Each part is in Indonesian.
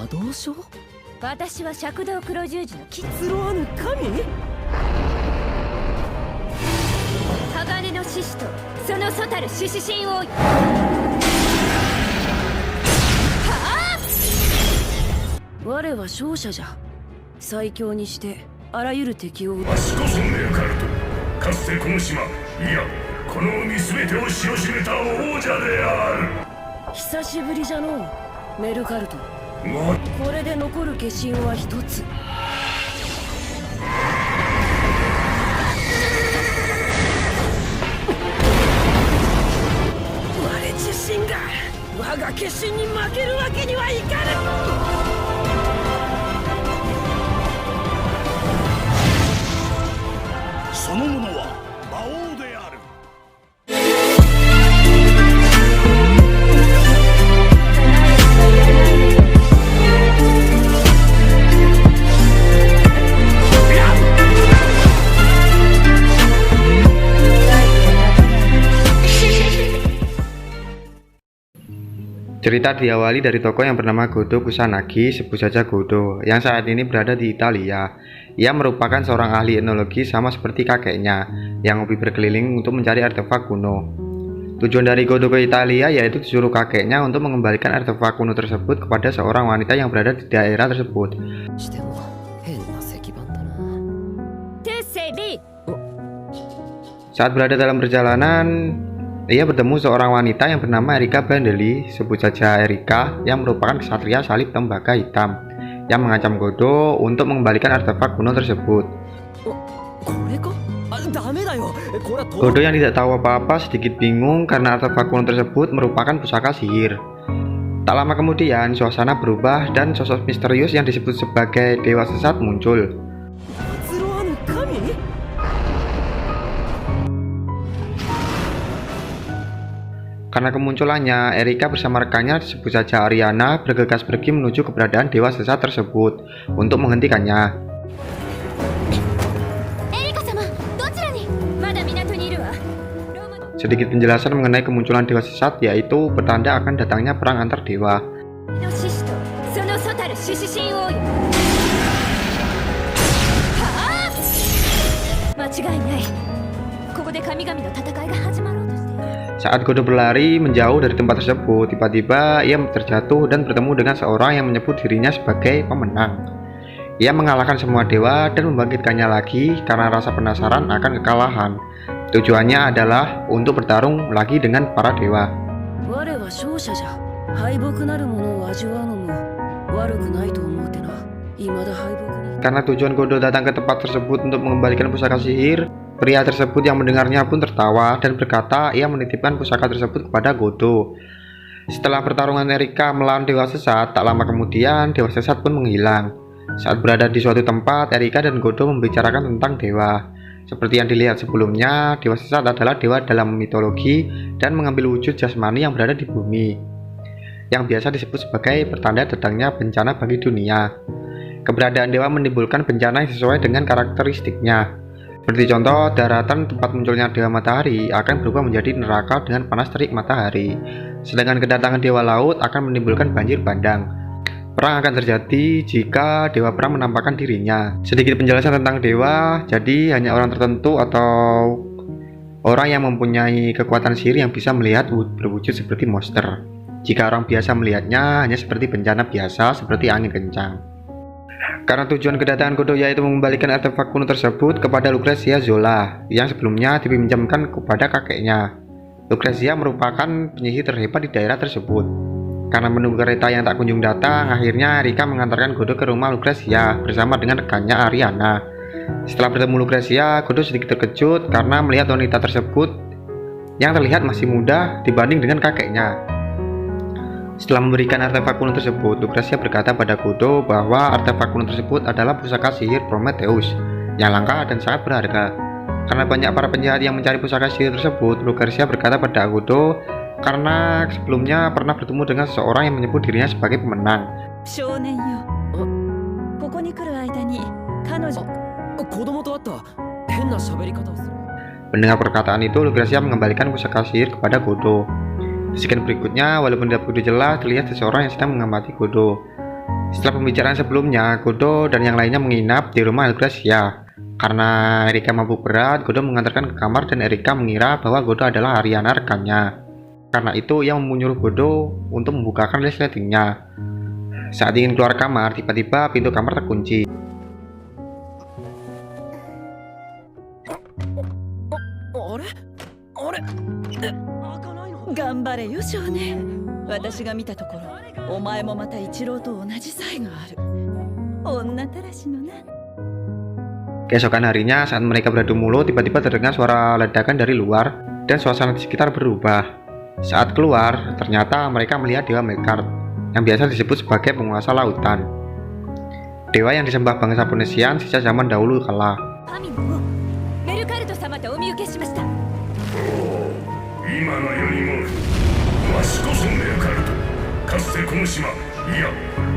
道書？私は赤道黒十字のキツロアヌ神？鋼の獅子とその祖たる獅子神王よ。我は勝者じゃ。最強にしてあらゆる敵を撃つ。わしこそメルカルト。かつてこの島、いやこの海すべてを知らしめた王者である。久しぶりじゃのう、メルカルト。もっこれで残る化身は一つ。我自身が我が化身に負けるわけにはいかぬ。その者は魔王である。Cerita diawali dari tokoh yang bernama Godo Kusanagi, sebut saja Godo, yang saat ini berada di Italia. Ia merupakan seorang ahli etnologi sama seperti kakeknya, yang hobi berkeliling untuk mencari artefak kuno. Tujuan dari Godo ke Italia yaitu disuruh kakeknya untuk mengembalikan artefak kuno tersebut kepada seorang wanita yang berada di daerah tersebut. Saat berada dalam perjalanan, ia bertemu seorang wanita yang bernama Erika Blandeli, sebut saja Erika, yang merupakan ksatria salib tembaga hitam, yang mengancam Godo untuk mengembalikan artefak kuno tersebut. Godo yang tidak tahu apa-apa sedikit bingung karena artefak kuno tersebut merupakan pusaka sihir. Tak lama kemudian, suasana berubah dan sosok misterius yang disebut sebagai dewa sesat muncul. Karena kemunculannya, Erika bersama rekannya sebut saja Ariana bergegas pergi menuju keberadaan dewa sesat tersebut untuk menghentikannya. Sedikit penjelasan mengenai kemunculan dewa sesat, yaitu pertanda akan datangnya perang antar dewa. Saat Godo berlari menjauh dari tempat tersebut, tiba-tiba ia terjatuh dan bertemu dengan seorang yang menyebut dirinya sebagai pemenang. Ia mengalahkan semua dewa dan membangkitkannya lagi karena rasa penasaran akan kekalahan. Tujuannya adalah untuk bertarung lagi dengan para dewa. Karena tujuan Godo datang ke tempat tersebut untuk mengembalikan pusaka sihir, pria tersebut yang mendengarnya pun tertawa dan berkata ia menitipkan pusaka tersebut kepada Godo. Setelah pertarungan Erika melawan dewa sesat, tak lama kemudian dewa sesat pun menghilang. Saat berada di suatu tempat, Erika dan Godo membicarakan tentang dewa. Seperti yang dilihat sebelumnya, dewa sesat adalah dewa dalam mitologi dan mengambil wujud jasmani yang berada di bumi, yang biasa disebut sebagai pertanda datangnya bencana bagi dunia. Keberadaan dewa menimbulkan bencana yang sesuai dengan karakteristiknya. Seperti contoh, daratan tempat munculnya dewa matahari akan berubah menjadi neraka dengan panas terik matahari. Sedangkan kedatangan dewa laut akan menimbulkan banjir bandang. Perang akan terjadi jika dewa perang menampakkan dirinya. Sedikit penjelasan tentang dewa, jadi hanya orang tertentu atau orang yang mempunyai kekuatan sihir yang bisa melihat berwujud seperti monster. Jika orang biasa melihatnya hanya seperti bencana biasa seperti angin kencang. Karena tujuan kedatangan Godo yaitu mengembalikan artefak kuno tersebut kepada Lucrezia Zola yang sebelumnya dipinjamkan kepada kakeknya. Lucrezia merupakan penyihir terhebat di daerah tersebut. Karena menunggu kereta yang tak kunjung datang, akhirnya Erika mengantarkan Godo ke rumah Lucrezia bersama dengan rekannya Ariana. Setelah bertemu Lucrezia, Godo sedikit terkejut karena melihat wanita tersebut yang terlihat masih muda dibanding dengan kakeknya. Setelah memberikan artefak kuno tersebut, Lucrezia berkata pada Godo bahwa artefak kuno tersebut adalah pusaka sihir Prometheus yang langka dan sangat berharga. Karena banyak para penjahat yang mencari pusaka sihir tersebut, Lucrezia berkata pada Godo karena sebelumnya pernah bertemu dengan seseorang yang menyebut dirinya sebagai pemenang. Mendengar perkataan itu, Lucrezia mengembalikan pusaka sihir kepada Godo. Di sekian berikutnya, walaupun tidak begitu jelas, terlihat seseorang yang sedang mengamati Godo. Setelah pembicaraan sebelumnya, Godo dan yang lainnya menginap di rumah Elgracia. Karena Erika mabuk berat, Godo mengantarkan ke kamar dan Erika mengira bahwa Godo adalah Ariana rekannya. Karena itu ia menyuruh Godo untuk membukakan resletingnya. Saat ingin keluar kamar, tiba-tiba pintu kamar terkunci. 頑張れよ少年。私が見たところ、お前もまた一郎と同じ才がある。女たらしのな。 Keesokan harinya saat mereka beradu mulut, tiba-tiba terdengar suara ledakan dari luar dan suasana di sekitar berubah. Saat keluar, ternyata mereka melihat Dewa Melkart yang biasa disebut sebagai penguasa lautan. Dewa yang disembah bangsa Ponesian sejak zaman dahulu kala. 神の王メルカルト様とお見受けしました。今の世にもわしこそメルカルト、かつてこの島、いや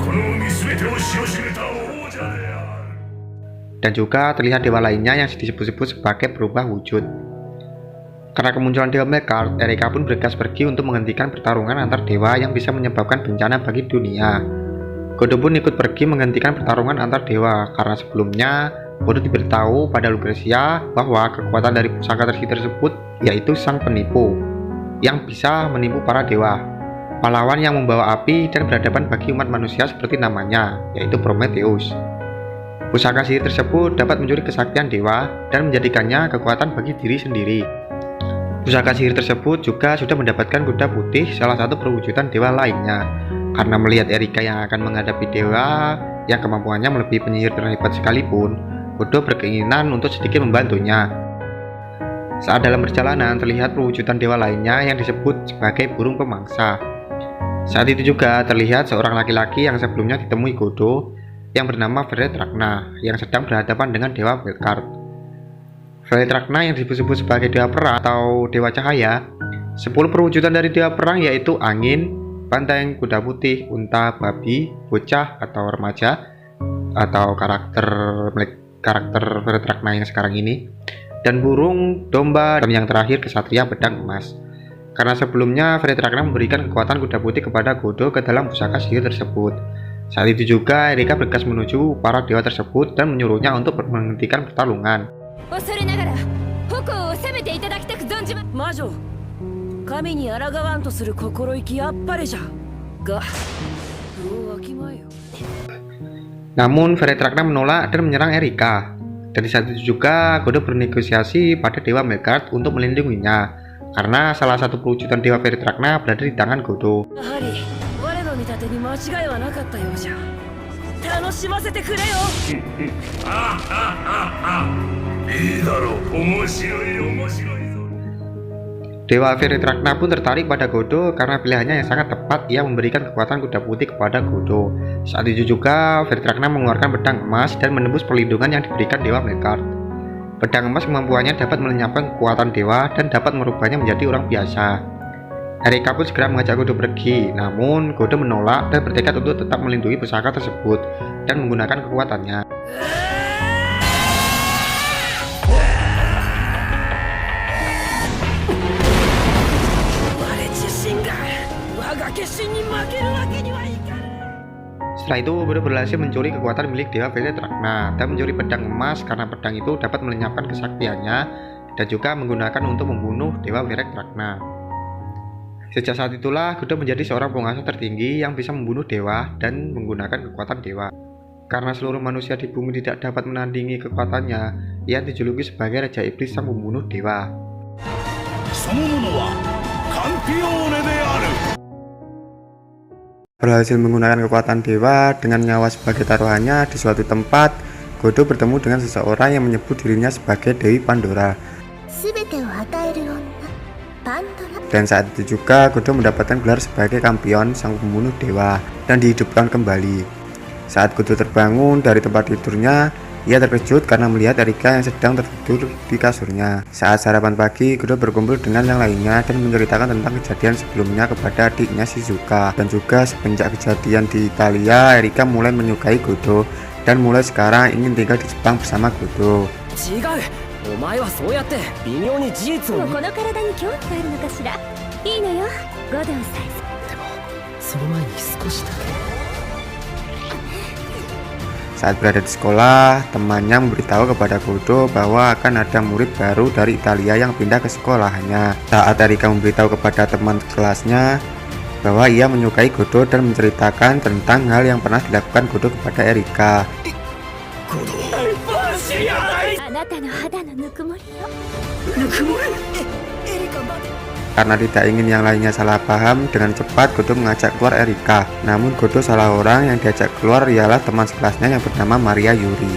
この海全てを知らしめた王者である。 Dan juga terlihat dewa lainnya yang disebut-sebut sebagai berubah wujud. Karena kemunculan Dewa Melkart, Erika pun bergegas pergi untuk menghentikan pertarungan antar dewa yang bisa menyebabkan bencana bagi dunia. Godo pun ikut pergi menghentikan pertarungan antar dewa karena sebelumnya Godo diberitahu pada Lucrecia bahwa kekuatan dari pusaka tersebut yaitu sang penipu yang bisa menipu para dewa, pahlawan yang membawa api dan berhadapan bagi umat manusia seperti namanya, yaitu Prometheus. Pusaka sihir tersebut dapat mencuri kesaktian dewa dan menjadikannya kekuatan bagi diri sendiri. Pusaka sihir tersebut juga sudah mendapatkan kuda putih, salah satu perwujudan dewa lainnya. Karena melihat Erika yang akan menghadapi dewa yang kemampuannya melebihi penyihir terhebat sekalipun, Godo berkeinginan untuk sedikit membantunya. Saat dalam perjalanan terlihat perwujudan dewa lainnya yang disebut sebagai burung pemangsa. Saat itu juga terlihat seorang laki-laki yang sebelumnya ditemui Godo yang bernama Veretrakna yang sedang berhadapan dengan Dewa Melkart. Veretrakna yang disebut-sebut sebagai Dewa Perang atau Dewa Cahaya. 10 perwujudan dari Dewa Perang yaitu angin, banteng, kuda putih, unta, babi, bocah atau remaja atau karakter Veretrakna yang sekarang ini, dan burung, domba, dan yang terakhir kesatria pedang emas. Karena sebelumnya Veretrakna memberikan kekuatan kuda putih kepada Godo ke dalam pusaka sihir tersebut. Saat itu juga Erika bergegas menuju para dewa tersebut dan menyuruhnya untuk menghentikan pertarungan. 恐れながら矛を攻めていただきたく存じま。魔女、神に抗わんとする心意気やっぱりじゃがどうわきまえよ。 Namun Veretrakna menolak dan menyerang Erika. Dan di saat itu juga Godo bernegosiasi pada Dewa Melkart untuk melindunginya karena salah satu perwujudan Dewa Veretrakna berada di tangan Godo. やはり我の見立てに間違いはなかったようじゃ。楽しませてくれよ。いいだろう、面白い面白いぞ。 Dewa Veretrakna pun tertarik pada Godo karena pilihannya yang sangat tepat. Ia memberikan kekuatan kuda putih kepada Godo. Saat itu juga Veretrakna mengeluarkan pedang emas dan menembus perlindungan yang diberikan Dewa Melkart. Pedang emas kemampuannya dapat melenyapkan kekuatan dewa dan dapat merubahnya menjadi orang biasa. Erika pun segera mengajak Godo pergi, namun Godo menolak dan bertekad untuk tetap melindungi pusaka tersebut dan menggunakan kekuatannya. Setelah itu Godo berhasil mencuri kekuatan milik Dewa Veretrakna dan mencuri pedang emas karena pedang itu dapat melenyapkan kesaktiannya dan juga menggunakan untuk membunuh Dewa Veretrakna. Sejak saat itulah Godo menjadi seorang penguasa tertinggi yang bisa membunuh dewa dan menggunakan kekuatan dewa. Karena seluruh manusia di bumi tidak dapat menandingi kekuatannya, ia dijuluki sebagai Raja Iblis sang pembunuh dewa. Berhasil menggunakan kekuatan dewa dengan nyawa sebagai taruhannya di suatu tempat, Godo bertemu dengan seseorang yang menyebut dirinya sebagai Dewi Pandora. Dan saat itu juga Godo mendapatkan gelar sebagai Kampion, sang pembunuh dewa, dan dihidupkan kembali. Saat Godo terbangun dari tempat tidurnya, ia terkejut karena melihat Erika yang sedang tertidur di kasurnya. Saat sarapan pagi, Godo berkumpul dengan yang lainnya dan menceritakan tentang kejadian sebelumnya kepada adiknya Shizuka. Dan juga semenjak kejadian di Italia, Erika mulai menyukai Godo dan mulai sekarang ingin tinggal di Jepang bersama Godo. お前はそうやって微妙に事実を。もうこの体に興味があるのかしら。いいのよ、ゴドンさん。でもその前に少しだけ。Saat berada di sekolah, temannya memberitahu kepada Godo bahwa akan ada murid baru dari Italia yang pindah ke sekolahnya. Saat Erika memberitahu kepada teman kelasnya bahwa ia menyukai Godo dan menceritakan tentang hal yang pernah dilakukan Godo kepada Erika. あなたの肌のぬくもりよ。 Karena tidak ingin yang lainnya salah paham, dengan cepat Godo mengajak keluar Erika. Namun Godo salah orang, yang diajak keluar ialah teman sekelasnya yang bernama Maria Yuri.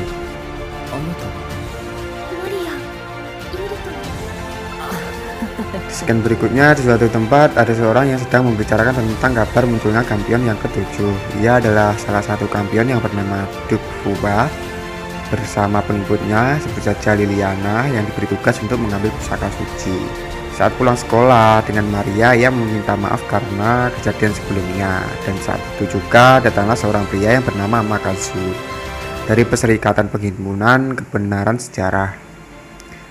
マリア、ユリと。 Sekian berikutnya, di suatu tempat ada seorang yang sedang membicarakan tentang kabar munculnya kampion yang ke-7. Ia adalah salah satu kampion yang bernama Duke Fuba bersama pengikutnya, sebut saja Liliana, yang diberi tugas untuk mengambil pusaka suci. Saat pulang sekolah dengan Maria, ia meminta maaf karena kejadian sebelumnya. Dan saat itu juga datanglah seorang pria yang bernama Makazu dari Perserikatan Penghimpunan Kebenaran Sejarah.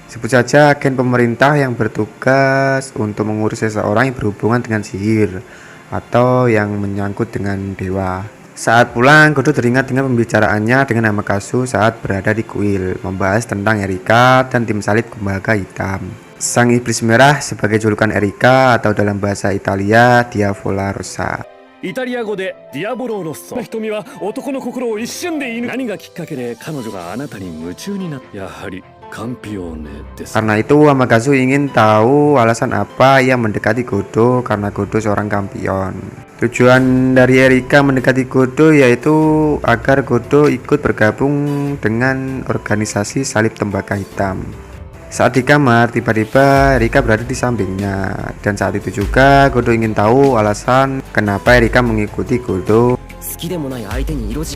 Sebut saja agen pemerintah yang bertugas untuk mengurus seseorang yang berhubungan dengan sihir atau yang menyangkut dengan dewa. Saat pulang, Godo teringat dengan pembicaraannya dengan Makazu saat berada di kuil, membahas tentang Erika dan tim salib Kumbaga Hitam. Sang Iblis Merah sebagai julukan Erika atau dalam bahasa Italia Diavola Rossa. イタリア語でディアボロロッソ。瞳は男の心を一瞬で射抜く。何がきっかけで彼女があなたに夢中になった。やはりカンピオーネです。 Karena itu Makazu ingin tahu alasan apa ia mendekati Godo, karena Godo seorang kampion. Tujuan dari Erika mendekati Godo yaitu agar Godo ikut bergabung dengan organisasi Salib Tembaga Hitam. Saat di kamar, tiba-tiba Erika berada di sampingnya. Dan saat itu juga Godo ingin tahu alasan kenapa Erika mengikuti Godo. 教えて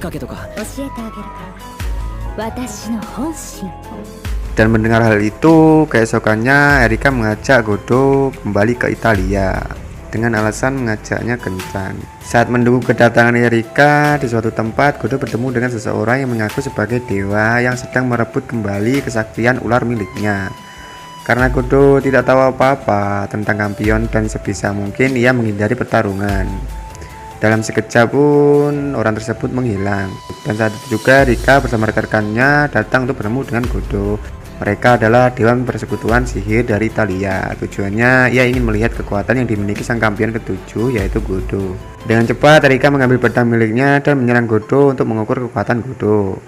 あげるから。私の本心。 Dan mendengar hal itu, keesokannya Erika mengajak Godo kembali ke Italia dengan alasan mengajaknya kencan. Saat menunggu kedatangan Erika di suatu tempat, Godo bertemu dengan seseorang yang mengaku sebagai dewa yang sedang merebut kembali kesaktian ular miliknya. Karena Godo tidak tahu apa-apa tentang kampion dan sebisa mungkin ia menghindari pertarungan. Dalam sekejap pun orang tersebut menghilang. Dan saat itu juga Erika bersama rekan-rekannya datang untuk bertemu dengan Godo. Mereka adalah Dewan Persekutuan Sihir dari Italia. Tujuannya ia ingin melihat kekuatan yang dimiliki sang kampion ke-7 yaitu Godo. Dengan cepat Erika mengambil pedang miliknya dan menyerang Godo untuk mengukur kekuatan Godo.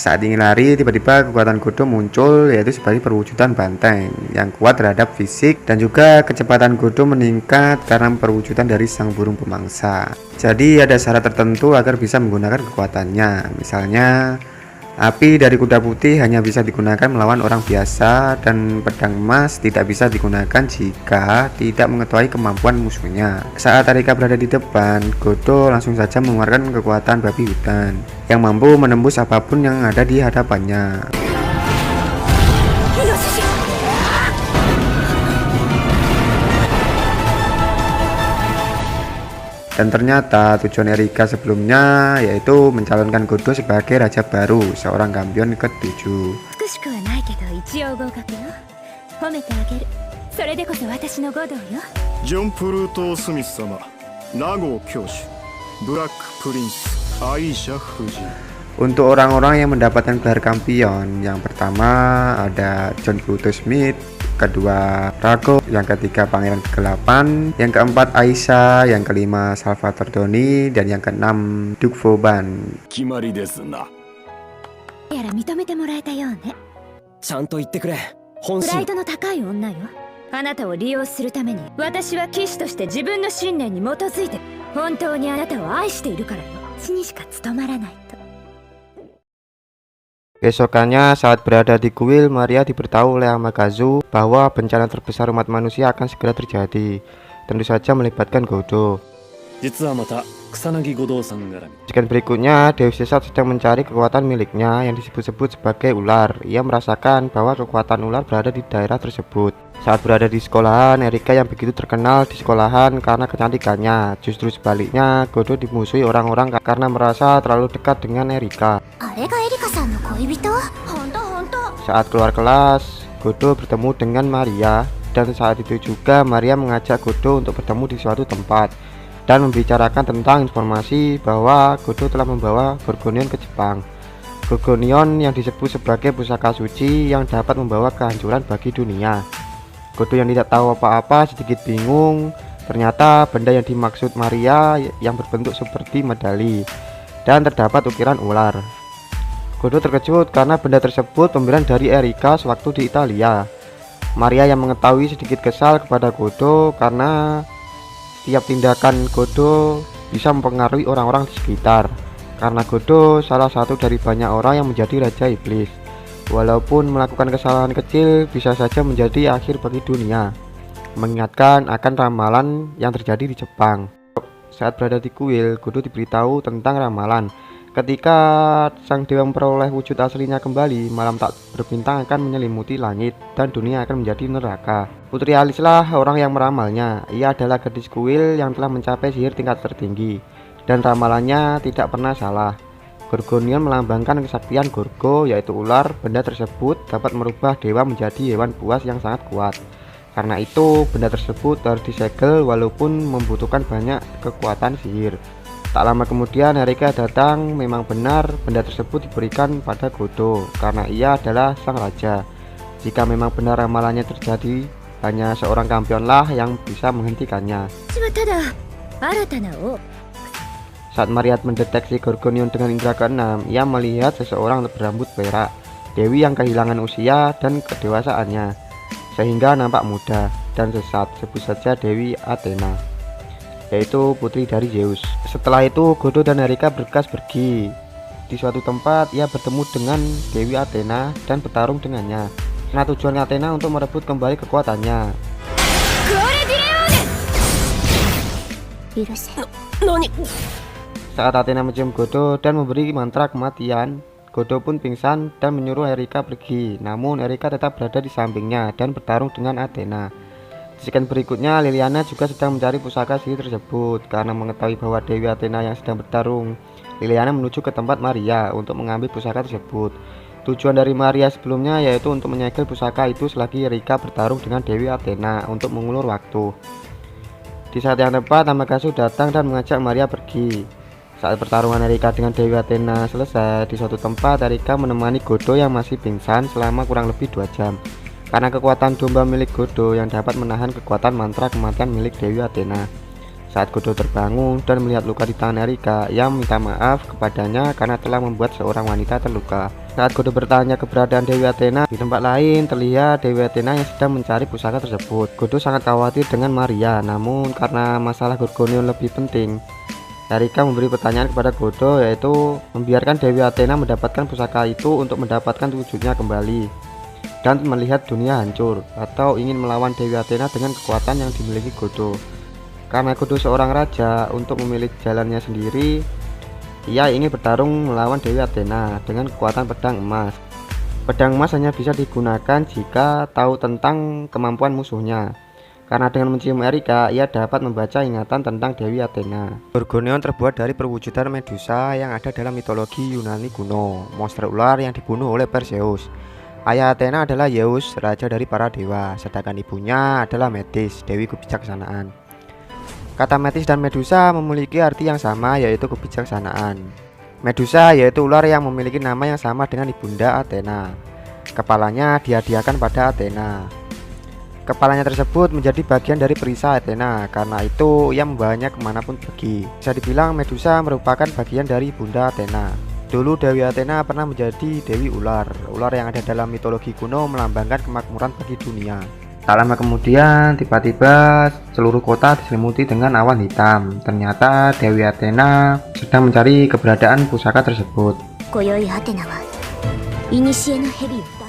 Saat ingin lari, tiba-tiba kekuatan Godo muncul, yaitu sebagai perwujudan banteng yang kuat terhadap fisik, dan juga kecepatan Godo meningkat karena perwujudan dari sang burung pemangsa. Jadi ada syarat tertentu agar bisa menggunakan kekuatannya. Misalnya, api dari kuda putih hanya bisa digunakan melawan orang biasa, dan pedang emas tidak bisa digunakan jika tidak mengetahui kemampuan musuhnya. Saat Erika berada di depan, Godo langsung saja mengeluarkan kekuatan babi hutan yang mampu menembus apapun yang ada di hadapannya. Dan ternyata tujuan Erika sebelumnya yaitu mencalonkan Godo sebagai raja baru, seorang kampion ke-7. 美しくはないけど一応合格よ。褒めてあげる。それでこそ私の護道よ。ジョン・プルートー・スミス様、ナゴ教主、ブラック・プリンス、アイシャ夫人。 Untuk orang-orang yang mendapatkan gelar kampion, yang pertama ada John Pluto Smith, kedua Rago, yang ketiga Pangeran ke-8, yang keempat Aisyah, yang kelima Salvatore Doni, dan yang keenam Duke Vauban. 決まりですな。やら認めてもらえたようね。ちゃんと言ってくれ。本プライ心。ドの高い女よ。あなたを利用するために私は騎士として自分の信念に基づいて本当にあなたを愛しているからよ。死にしか務まらないと。 Keesokannya saat berada di kuil, Maria diberitahu oleh Makazu bahwa bencana terbesar umat manusia akan segera terjadi. Tentu saja melibatkan Godo. 実はまた草薙五道さん絡み。 Sekian berikutnya, Deus Caesar sedang mencari kekuatan miliknya yang disebut-sebut sebagai ular. Ia merasakan bahwa kekuatan ular berada di daerah tersebut. Saat berada di sekolahan, Erika yang begitu terkenal di sekolahan karena kecantikannya. Justru sebaliknya, Godo dimusuhi orang-orang karena merasa terlalu dekat dengan Erika. あれがエリカさんの恋人？本当。 Saat keluar kelas, Godo bertemu dengan Maria Dan saat itu juga Maria mengajak Godo untuk bertemu di suatu tempat dan membicarakan tentang informasi bahwa Godo telah membawa Gorgonion ke Jepang. Gorgonion yang disebut sebagai pusaka suci yang dapat membawa kehancuran bagi dunia. Godo yang tidak tahu apa-apa sedikit bingung. Ternyata benda yang dimaksud Maria yang berbentuk seperti medali dan terdapat ukiran ular. Godo terkejut karena benda tersebut pemberian dari Erika sewaktu di Italia. Maria yang mengetahui sedikit kesal kepada Godo karena setiap tindakan Godo bisa mempengaruhi orang-orang di sekitar. Karena Godo salah satu dari banyak orang yang menjadi Raja Iblis. Walaupun melakukan kesalahan kecil bisa saja menjadi akhir bagi dunia. Mengingatkan akan ramalan yang terjadi di Jepang. Saat berada di kuil, Godo diberitahu tentang ramalan. Ketika sang dewa memperoleh wujud aslinya kembali, malam tak berbintang akan menyelimuti langit dan dunia akan menjadi neraka. Putri Alice lah orang yang meramalnya. Ia adalah gadis kuil yang telah mencapai sihir tingkat tertinggi dan ramalannya tidak pernah salah. Gorgonion melambangkan kesaktian Gorgo, yaitu ular. Benda tersebut dapat merubah dewa menjadi hewan buas yang sangat kuat. Karena itu benda tersebut harus disegel walaupun membutuhkan banyak kekuatan sihir. Tak lama kemudian Erika datang. Memang benar benda tersebut diberikan pada Godo karena ia adalah sang raja. Jika memang benar ramalannya terjadi, hanya seorang kampionlah yang bisa menghentikannya. Saat Maria mendeteksi Gorgonion dengan indera keenam, ia melihat seseorang berambut perak, dewi yang kehilangan usia dan kedewasaannya, sehingga nampak muda dan sesat. Sebut saja Dewi Athena, yaitu putri dari Zeus. Setelah itu Godo dan Erika bergegas pergi. Di suatu tempat ia bertemu dengan Dewi Athena dan bertarung dengannya. Karena tujuan Athena untuk merebut kembali kekuatannya. Saat Athena mencium Godo dan memberi mantra kematian, Godo pun pingsan dan menyuruh Erika pergi. Namun Erika tetap berada di sampingnya dan bertarung dengan Athena. Di sekian berikutnya, Liliana juga sedang mencari pusaka sihir tersebut. Karena mengetahui bahwa Dewi Athena yang sedang bertarung, Liliana menuju ke tempat Maria untuk mengambil pusaka tersebut. Tujuan dari Maria sebelumnya yaitu untuk menyegel pusaka itu selagi Erika bertarung dengan Dewi Athena untuk mengulur waktu. Di saat yang tepat, Amakatsu datang dan mengajak Maria pergi. Saat pertarungan Erika dengan Dewi Athena selesai, di suatu tempat Erika menemani Godo yang masih pingsan selama kurang lebih 2 jam. Karena kekuatan domba milik Godo yang dapat menahan kekuatan mantra kematian milik Dewi Athena. Saat Godo terbangun dan melihat luka di tangan Erika, ia meminta maaf kepadanya karena telah membuat seorang wanita terluka. Saat Godo bertanya keberadaan Dewi Athena, di tempat lain terlihat Dewi Athena yang sedang mencari pusaka tersebut. Godo sangat khawatir dengan Maria, namun karena masalah Gorgonion lebih penting, Erika memberi pertanyaan kepada Godo, yaitu membiarkan Dewi Athena mendapatkan pusaka itu untuk mendapatkan wujudnya kembali dan melihat dunia hancur, atau ingin melawan Dewi Athena dengan kekuatan yang dimiliki Godo. Karena Godo seorang raja, untuk memilih jalannya sendiri, ia ingin bertarung melawan Dewi Athena dengan kekuatan pedang emas. Pedang emas hanya bisa digunakan jika tahu tentang kemampuan musuhnya. Karena dengan mencium Erika, ia dapat membaca ingatan tentang Dewi Athena. Gorgonion terbuat dari perwujudan Medusa yang ada dalam mitologi Yunani kuno, monster ular yang dibunuh oleh Perseus. Ayah Athena adalah Zeus, raja dari para dewa, sedangkan ibunya adalah Metis, dewi kebijaksanaan. Kata Metis dan Medusa memiliki arti yang sama, yaitu kebijaksanaan. Medusa yaitu ular yang memiliki nama yang sama dengan ibunda Athena. Kepalanya dihadiahkan pada Athena. Kepalanya tersebut menjadi bagian dari perisai Athena, karena itu ia membawanya kemanapun pergi. Bisa dibilang Medusa merupakan bagian dari bunda Athena. Dulu Dewi Athena pernah menjadi dewi ular. Ular yang ada dalam mitologi kuno melambangkan kemakmuran bagi dunia. Tak lama kemudian, tiba-tiba seluruh kota diselimuti dengan awan hitam. Ternyata Dewi Athena sedang mencari keberadaan pusaka tersebut. 今宵アテナは古の蛇を